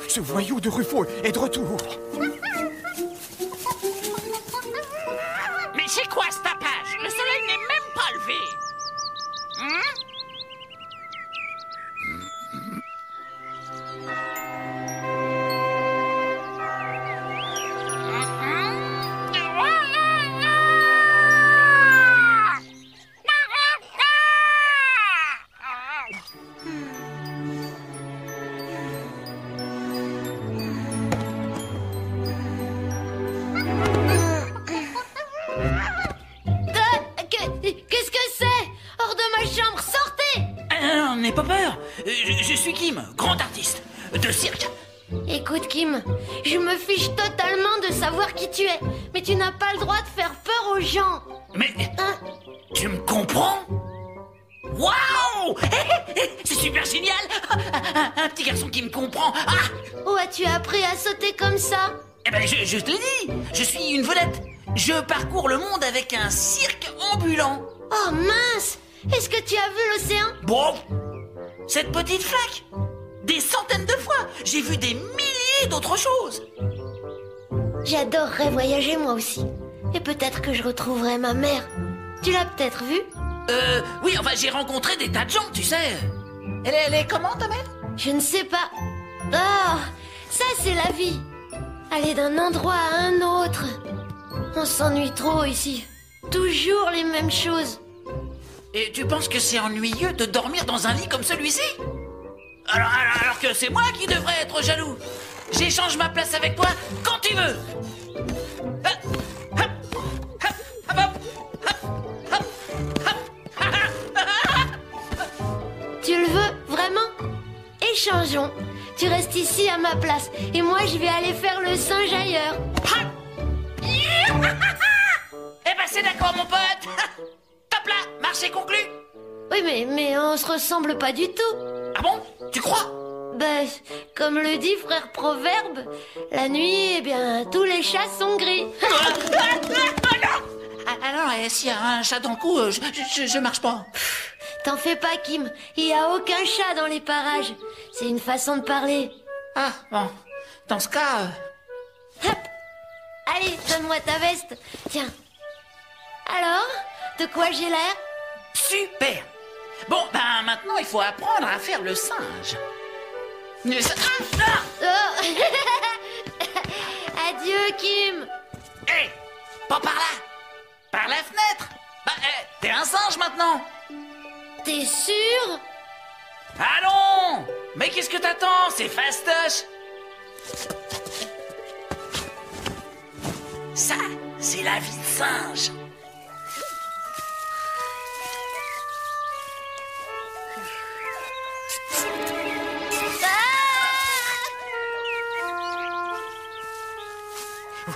Ce voyou de Ruffo est de retour. Mais c'est quoi ce tapage? Le soleil n'est même pas levé. Qu'est-ce que c'est? Hors de ma chambre, sortez! Non, n'aie pas peur. Je suis Kim, grand artiste de cirque. Écoute Kim, je me fiche totalement de savoir qui tu es, mais tu n'as pas le droit de faire peur aux gens. Mais Hein? tu me comprends? Waouh! C'est super génial! Un petit garçon qui me comprend. Ah! Où as-tu appris à sauter comme ça? Eh ben, je te l'ai dit, je suis une vedette. Je parcours le monde avec un cirque ambulant. Oh mince! Est-ce que tu as vu l'océan? Bon, cette petite flaque, des centaines de fois, j'ai vu des milliers d'autres choses. J'adorerais voyager moi aussi. Et peut-être que je retrouverai ma mère. Tu l'as peut-être vue? Oui, enfin, j'ai rencontré des tas de gens, tu sais. Elle est comment, ta mère? Je ne sais pas. Oh, ça c'est la vie. Aller d'un endroit à un autre. On s'ennuie trop ici. Toujours les mêmes choses. Et tu penses que c'est ennuyeux de dormir dans un lit comme celui-ci? Alors que c'est moi qui devrais être jaloux. J'échange ma place avec toi quand tu veux. Tu le veux, vraiment? Échangeons. Tu restes ici à ma place. Et moi, je vais aller faire le singe ailleurs. Eh ben, c'est d'accord, mon pote. Top là, marché conclu. Oui, mais on se ressemble pas du tout. Ah bon? Tu crois? Ben, comme le dit frère Proverbe, la nuit, eh bien, tous les chats sont gris. Alors, s'il y a un chat dans le cou, je marche pas. T'en fais pas, Kim. Il y a aucun chat dans les parages. C'est une façon de parler. Ah, bon. Dans ce cas... Hop. Allez, donne-moi ta veste. Tiens. Alors, de quoi j'ai l'air? Super. Bon, ben maintenant, il faut apprendre à faire le singe. Oh. Adieu, Kim. Hé, pas par là. Par la fenêtre. Bah, t'es un singe maintenant. T'es sûr? Allons. Mais qu'est-ce que t'attends? C'est fastoche. Ça, c'est la vie de singe.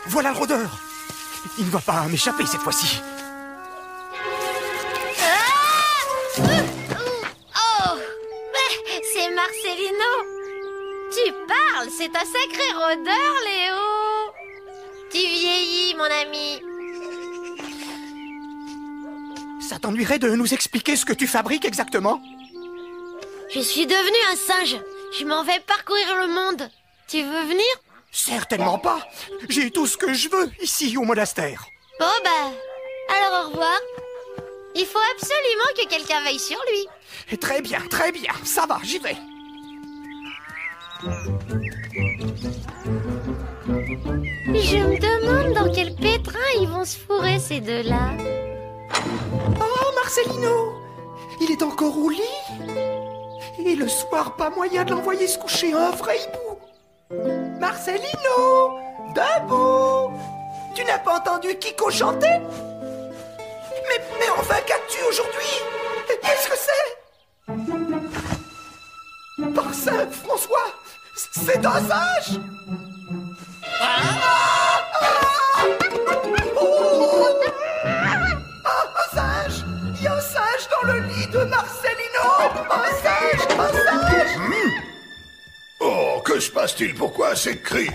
Voilà le rôdeur. Il ne va pas m'échapper cette fois-ci. Oh, mais c'est Marcelino. Tu parles, c'est un sacré rôdeur, Léo. Tu vieillis, mon ami. Ça t'ennuierait de nous expliquer ce que tu fabriques exactement? Je suis devenu un singe. Je m'en vais parcourir le monde. Tu veux venir? Certainement pas. J'ai tout ce que je veux ici au monastère. Bon bah, alors au revoir. Il faut absolument que quelqu'un veille sur lui. Très bien, ça va, j'y vais. Je me demande dans quel pétrin ils vont se fourrer ces deux-là. Oh, Marcelino, il est encore au lit. Et le soir, pas moyen de l'envoyer se coucher un vrai hibou. Marcelino, debout. Tu n'as pas entendu Kiko chanter? Mais enfin, qu'as-tu aujourd'hui? Qu'est-ce que c'est? Par Saint François, c'est un singe. Un singe! Il y a un singe dans le lit de Marcelino! Un singe! Oh, que se passe-t-il? Pourquoi ces cris?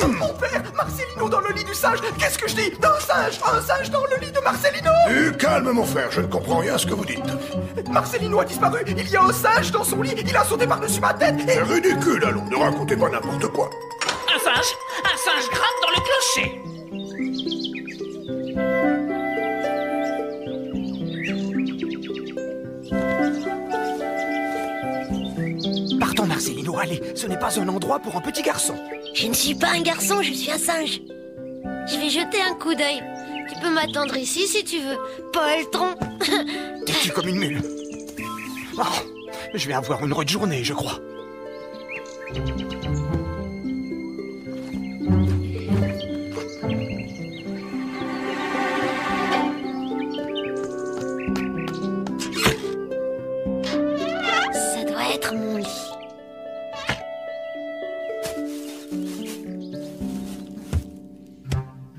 Mon père, Marcelino Marcelino dans le lit du singe. Qu'est-ce que je dis? Un singe dans le lit de Marcelino. Calme, mon frère, je ne comprends rien à ce que vous dites. Marcelino a disparu. Il y a un singe dans son lit. Il a sauté par-dessus ma tête et... C'est ridicule, allons, ne racontez pas n'importe quoi. Un singe grimpe dans le clocher. Partons, Marcelino, allez. Ce n'est pas un endroit pour un petit garçon. Je ne suis pas un garçon, je suis un singe. Je vais jeter un coup d'œil. Tu peux m'attendre ici si tu veux. Poltron. Têtu comme une mule. Oh, je vais avoir une rude journée, je crois. Ça doit être mon lit.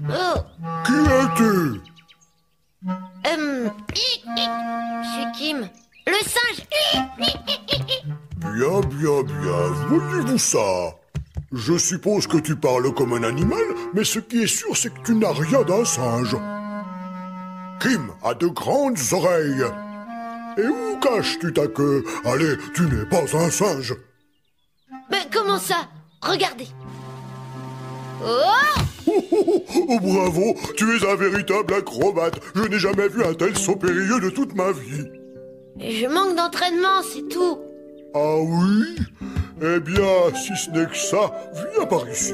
Oh, Qui es-tu? je suis Kim. Le singe. Bien, bien, bien, voyez-vous ça? Je suppose que tu parles comme un animal, mais ce qui est sûr, c'est que tu n'as rien d'un singe. Kim a de grandes oreilles. Et où caches-tu ta queue? Allez, tu n'es pas un singe. Mais comment ça? Regardez. Oh! Oh, bravo, tu es un véritable acrobate. Je n'ai jamais vu un tel saut périlleux de toute ma vie. Je manque d'entraînement, c'est tout. Ah oui? Eh bien, si ce n'est que ça, viens par ici.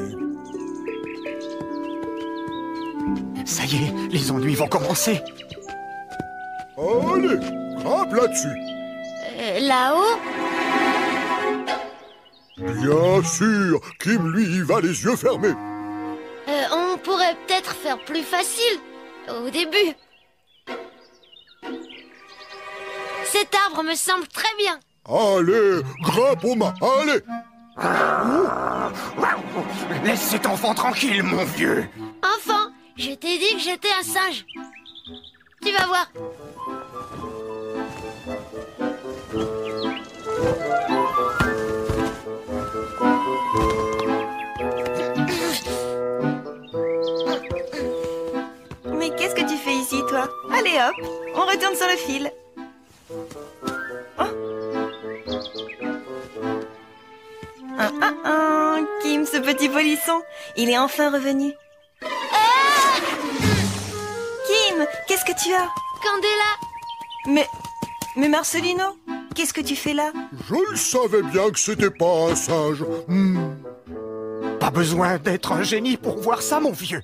Ça y est, les ennuis vont commencer. Allez, grimpe là-dessus. Là-haut? Bien sûr, Kim, lui, y va les yeux fermés. On pourrait peut-être faire plus facile au début. Cet arbre me semble très bien. Allez, grimpe aux mains, allez. Laisse cet enfant tranquille, mon vieux. Enfant, je t'ai dit que j'étais un singe. Tu vas voir. Mais qu'est-ce que tu fais ici, toi? Allez hop, on retourne sur le fil. Oh. Kim, ce petit polisson, il est enfin revenu. Kim, qu'est-ce que tu as? Candela, Mais Marcelino, qu'est-ce que tu fais là? Je le savais bien que c'était pas un singe. Pas besoin d'être un génie pour voir ça, mon vieux.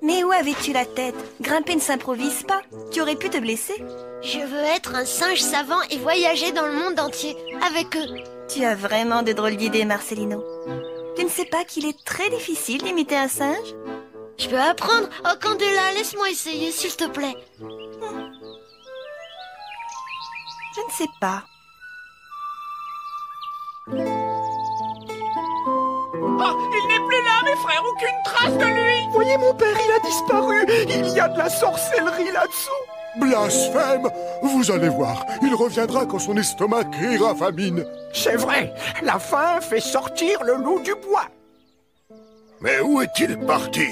Mais où avais-tu la tête? Grimper ne s'improvise pas. Tu aurais pu te blesser. je veux être un singe savant et voyager dans le monde entier avec eux. Tu as vraiment de drôles d'idées, Marcelino. Tu ne sais pas qu'il est très difficile d'imiter un singe? Je peux apprendre. Oh, Candela, laisse-moi essayer, s'il te plaît. Je ne sais pas. Oh, il n'est plus là, mes frères, aucune trace de lui. Voyez, mon père, il a disparu. Il y a de la sorcellerie là-dessous. Blasphème! Vous allez voir, il reviendra quand son estomac criera famine. C'est vrai, la faim fait sortir le loup du bois. Mais où est-il parti?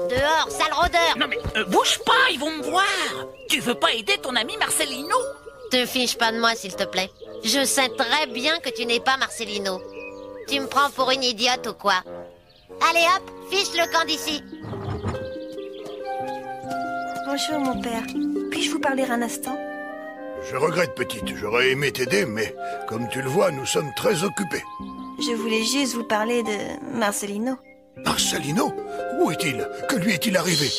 Dehors, sale rôdeur. Non mais, bouge pas, ils vont me voir. Tu veux pas aider ton ami Marcelino? Te fiche pas de moi, s'il te plaît. Je sais très bien que tu n'es pas Marcelino. Tu me prends pour une idiote ou quoi? Allez hop, fiche le camp d'ici. Bonjour, mon père. Puis-je vous parler un instant? Je regrette, petite, j'aurais aimé t'aider, mais comme tu le vois, nous sommes très occupés. Je voulais juste vous parler de Marcelino. Marcelino? Où est-il? Que lui est-il arrivé?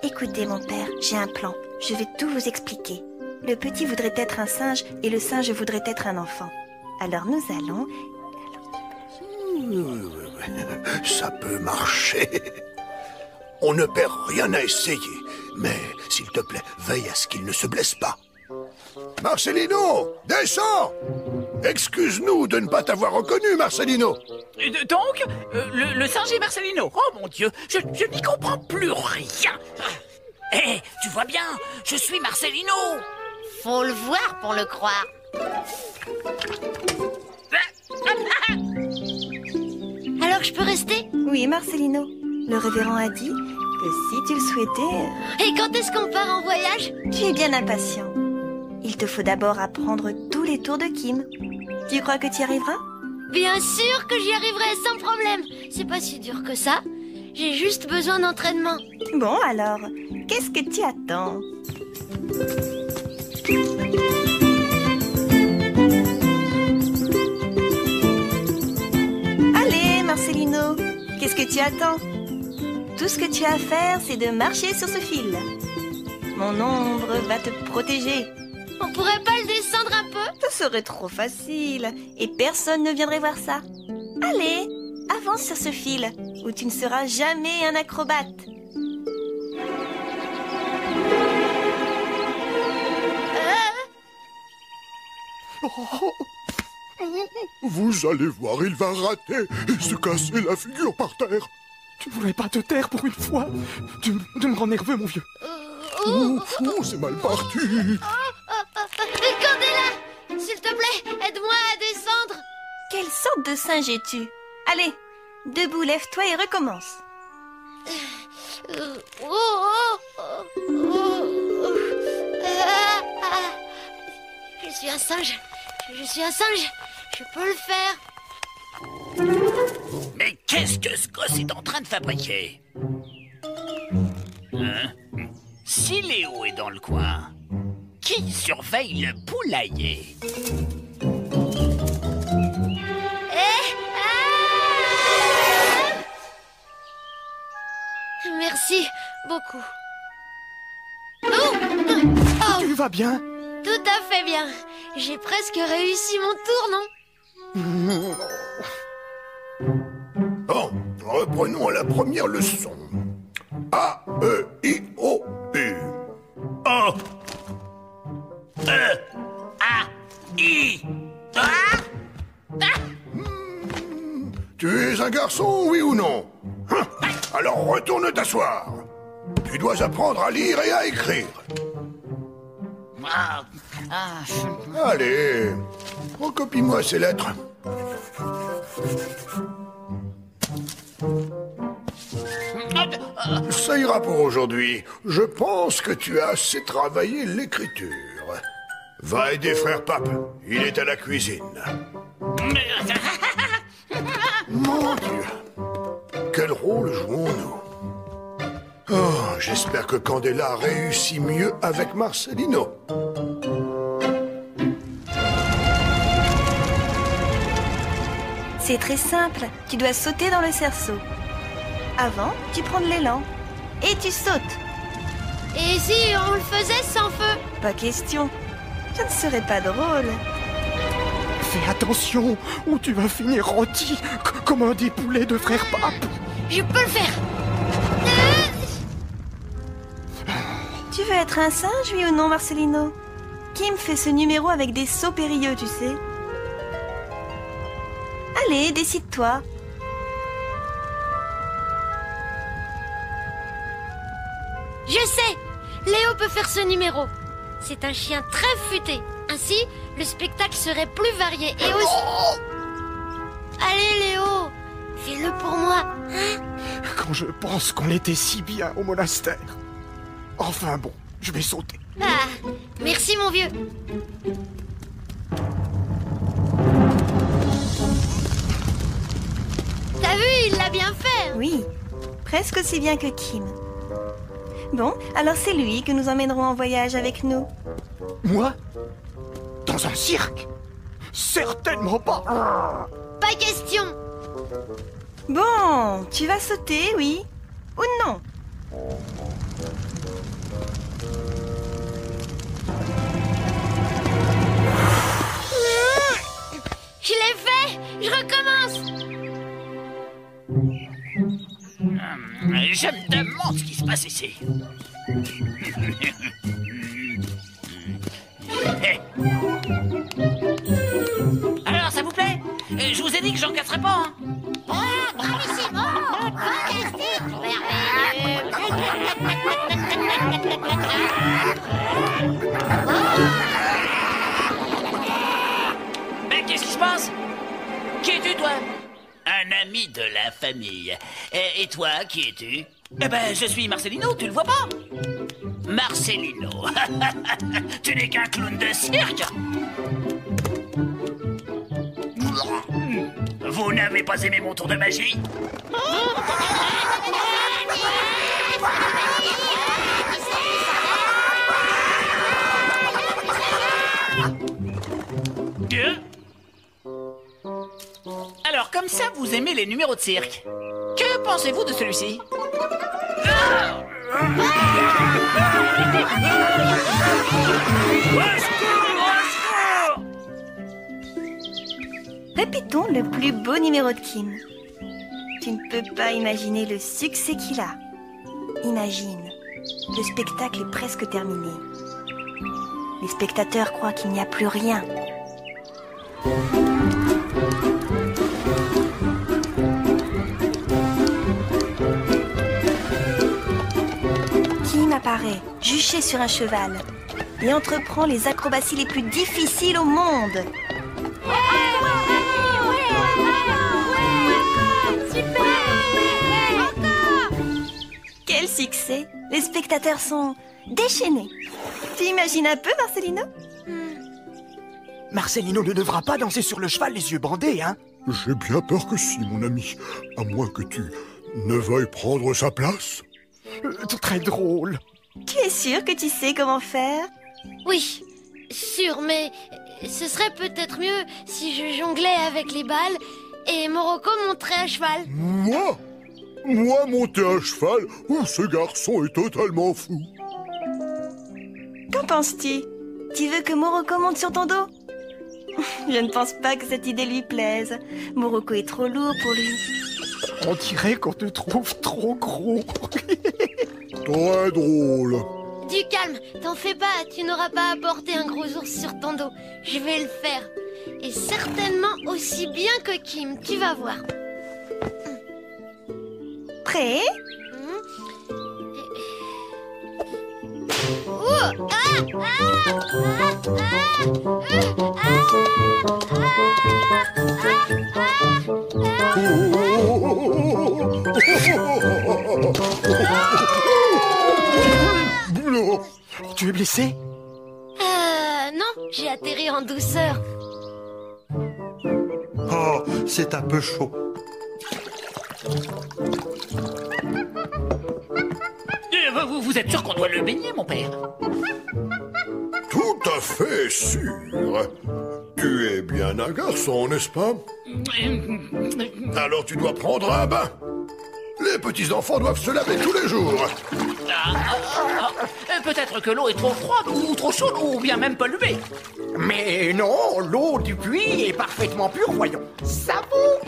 Écoutez, mon père, j'ai un plan. Je vais tout vous expliquer. Le petit voudrait être un singe et le singe voudrait être un enfant. Alors nous allons... Ça peut marcher. On ne perd rien à essayer. Mais, s'il te plaît, veille à ce qu'il ne se blesse pas. Marcelino, descends! Excuse-nous de ne pas t'avoir reconnu, Marcelino. Donc, le singe est Marcelino. Oh mon Dieu, je n'y comprends plus rien. Hé, tu vois bien, je suis Marcelino. Faut le voir pour le croire. Alors Alors je peux rester? Oui, Marcelino. Le révérend a dit que si tu le souhaitais, Et quand est-ce qu'on part en voyage? tu es bien impatient. Il te faut d'abord apprendre tous les tours de Kim. Tu crois que tu y arriveras? Bien sûr que j'y arriverai sans problème. C'est pas si dur que ça. J'ai juste besoin d'entraînement. Bon alors, qu'est-ce que tu attends? Allez, Marcelino, qu'est-ce que tu attends? Tout ce que tu as à faire, c'est de marcher sur ce fil. Mon ombre va te protéger. On pourrait pas le descendre un peu? Ce serait trop facile et personne ne viendrait voir ça. Allez, avance sur ce fil où tu ne seras jamais un acrobate. Vous allez voir, il va rater et se casser la figure par terre. Tu ne voudrais pas te taire pour une fois? Tu me rends nerveux, mon vieux. Oh, c'est mal parti. Candela, s'il te plaît, aide-moi à descendre. Quelle sorte de singe es-tu? Allez, debout, lève-toi et recommence. Je suis un singe. Je suis un singe. Je peux le faire. Mais qu'est-ce que ce gosse est en train de fabriquer? Hein? Si Léo est dans le coin, qui surveille le poulailler? Merci beaucoup. Tu vas bien? Tout à fait bien. J'ai presque réussi mon tour, non? Bon, reprenons à la première leçon. A, E, I, O, U. O E A I Tu es un garçon, oui ou non? Alors retourne t'asseoir. Tu dois apprendre à lire et à écrire. Allez, recopie-moi ces lettres. Ça ira pour aujourd'hui. Je pense que tu as assez travaillé l'écriture. Va aider frère Pape. Il est à la cuisine. Mon Dieu. Quel rôle jouons-nous? Oh, j'espère que Candela réussit mieux avec Marcelino. C'est très simple. Tu dois sauter dans le cerceau. Avant, tu prends de l'élan. Et tu sautes. Et si on le faisait sans feu? Pas question. Ça ne serait pas drôle. Fais attention, ou tu vas finir rôti comme un des poulets de frère Pape. Je peux le faire. Tu veux être un singe, oui ou non, Marcelino? Kim fait ce numéro avec des sauts périlleux, tu sais. Allez, décide-toi. Je sais. Léo peut faire ce numéro. C'est un chien très futé. Ainsi, le spectacle serait plus varié et aussi... Allez, Léo, fais-le pour moi, hein? Quand je pense qu'on était si bien au monastère. Enfin bon, je vais sauter. Ah, merci mon vieux. T'as vu, il l'a bien fait. Oui, presque aussi bien que Kim. Bon, alors c'est lui que nous emmènerons en voyage avec nous. Moi? Dans un cirque? Certainement pas. Pas question. Bon, tu vas sauter, oui ou non? Je l'ai fait. Je recommence. Je me demande ce qui se passe ici. Alors, ça vous plaît? Je vous ai dit que j'en casserais pas, hein? Ah, bravissimo. Fantastique. Mais qu'est-ce qui se passe? Qui es-tu, toi? Un un ami de la famille. Et toi, qui es-tu? Eh ben, je suis Marcelino, tu le vois pas? Marcelino. Tu n'es qu'un clown de cirque. Vous n'avez pas aimé mon tour de magie? Alors, comme ça, vous aimez les numéros de cirque. Que pensez-vous de celui-ci? Répétons le plus beau numéro de Kim. Tu ne peux pas imaginer le succès qu'il a. Imagine, le spectacle est presque terminé. Les spectateurs croient qu'il n'y a plus rien. Kim apparaît, juché sur un cheval, et entreprend les acrobaties les plus difficiles au monde. Quel succès! Les spectateurs sont déchaînés. Tu imagines un peu, Marcelino? Marcelino ne devra pas danser sur le cheval les yeux bandés, hein? J'ai bien peur que si, mon ami. À moins que tu ne veuilles prendre sa place. Très drôle. Tu es sûr que tu sais comment faire? Oui, sûr, mais ce serait peut-être mieux si je jonglais avec les balles et Morocco monterait à cheval. Moi? Moi monter à cheval? Oh, ce garçon est totalement fou. Qu'en penses-tu? Tu veux que Morocco monte sur ton dos? Je ne pense pas que cette idée lui plaise. Morocco est trop lourd pour lui. On dirait qu'on te trouve trop gros. Très drôle. Du calme, t'en fais pas, tu n'auras pas à porter un gros ours sur ton dos. Je vais le faire. Et certainement aussi bien que Kim, tu vas voir. Prêt? Tu es blessé? Non, j'ai atterri en douceur. Oh, c'est un peu chaud. Vous êtes sûr qu'on doit le baigner, mon père? Tout à fait sûr. Tu es bien un garçon, n'est-ce pas? Alors tu dois prendre un bain. Les petits-enfants doivent se laver tous les jours. Peut-être que l'eau est trop froide ou trop chaude ou bien même polluée. Mais non, l'eau du puits est parfaitement pure, voyons. Savon!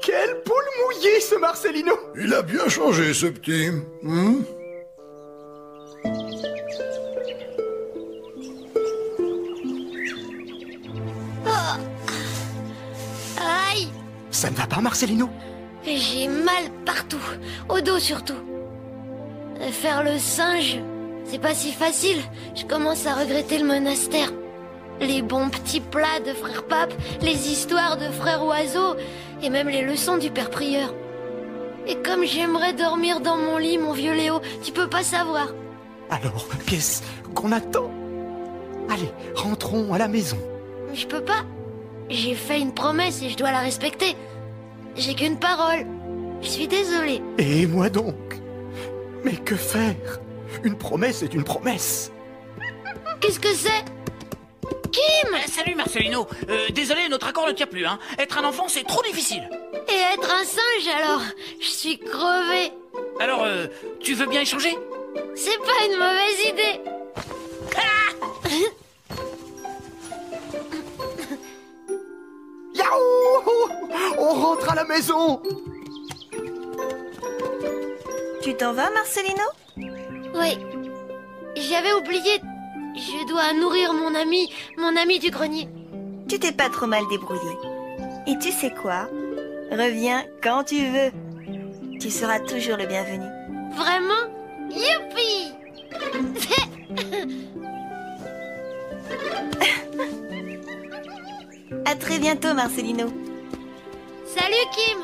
Quelle poule mouillée, ce Marcelino! Il a bien changé, ce petit. Aïe! Ça ne va pas, Marcelino? J'ai mal partout, au dos surtout. Faire le singe, c'est pas si facile. Je commence à regretter le monastère. Les bons petits plats de frère Pape, les histoires de frère Oiseau, et même les leçons du père prieur. Et comme j'aimerais dormir dans mon lit, mon vieux Léo, tu peux pas savoir. Alors, qu'est-ce qu'on attend? Allez, rentrons à la maison. Je peux pas. J'ai fait une promesse et je dois la respecter. J'ai qu'une parole. Je suis désolée. Et moi donc? Mais que faire? Une promesse est une promesse. Qu'est-ce que c'est? Kim! Salut Marcelino. Désolé, notre accord ne tient plus, hein. Être un enfant, c'est trop difficile. Et être un singe alors? Je suis crevée. Alors, tu veux bien échanger? C'est pas une mauvaise idée. Yahoo! On rentre à la maison! Tu t'en vas, Marcelino? Oui. J'avais oublié. Je dois nourrir mon ami du grenier. Tu t'es pas trop mal débrouillé. Et tu sais quoi? Reviens quand tu veux. Tu seras toujours le bienvenu. Vraiment? Youpi! À très bientôt, Marcelino. Salut Kim!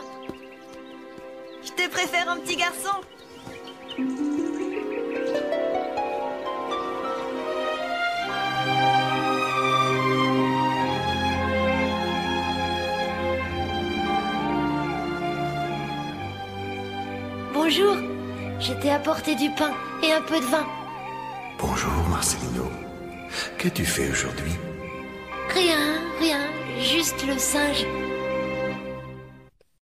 Je te préfère un petit garçon. Bonjour, je t'ai apporté du pain et un peu de vin. Bonjour Marcelino. Qu'as-tu fait aujourd'hui? Rien, juste le singe.